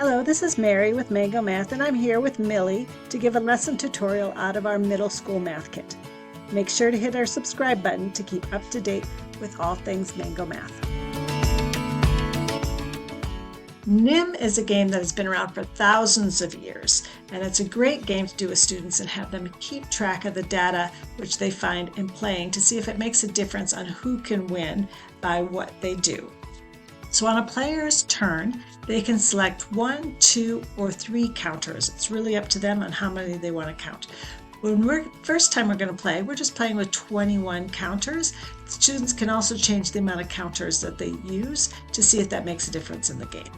Hello, this is Mary with Mango Math, and I'm here with Millie to give a lesson tutorial out of our middle school math kit. Make sure to hit our subscribe button to keep up to date with all things Mango Math. NIM is a game that has been around for thousands of years, and it's a great game to do with students and have them keep track of the data which they find in playing to see if it makes a difference on who can win by what they do. So on a player's turn, they can select 1, 2, or 3 counters. It's really up to them on how many they want to count. First time we're going to play, we're just playing with 21 counters. Students can also change the amount of counters that they use to see if that makes a difference in the game.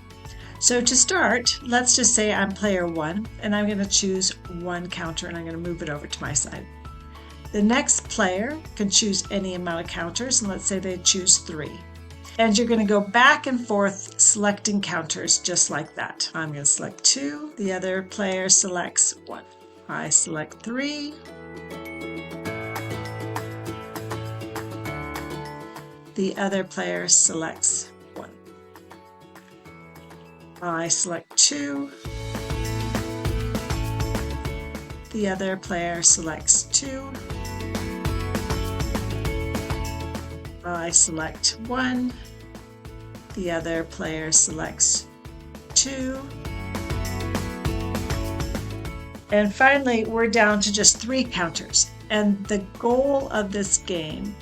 So to start, let's just say I'm player 1, and I'm going to choose 1 counter, and I'm going to move it over to my side. The next player can choose any amount of counters, and let's say they choose 3. And you're going to go back and forth selecting counters just like that. I'm going to select 2, the other player selects 1. I select 3. The other player selects 1. I select 2. The other player selects 2. I select 1. The other player selects 2. And finally, we're down to just 3 counters. And the goal of this game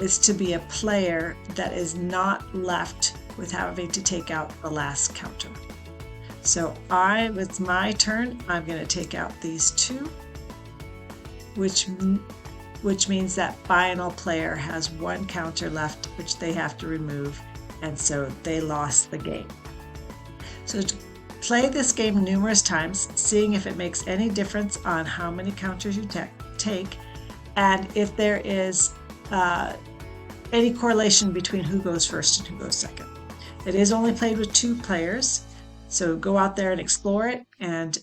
is to be a player that is not left with having to take out the last counter. So it's my turn. I'm going to take out these 2, which means that final player has 1 counter left, which they have to remove, and so they lost the game. So to play this game numerous times, seeing if it makes any difference on how many counters you take, and if there is any correlation between who goes first and who goes second. It is only played with 2 players, so go out there and explore it and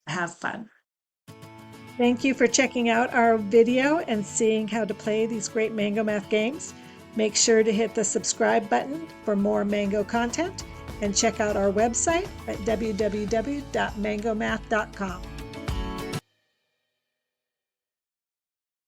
have fun. Thank you for checking out our video and seeing how to play these great Mango Math games. Make sure to hit the subscribe button for more Mango content and check out our website at www.mangomath.com.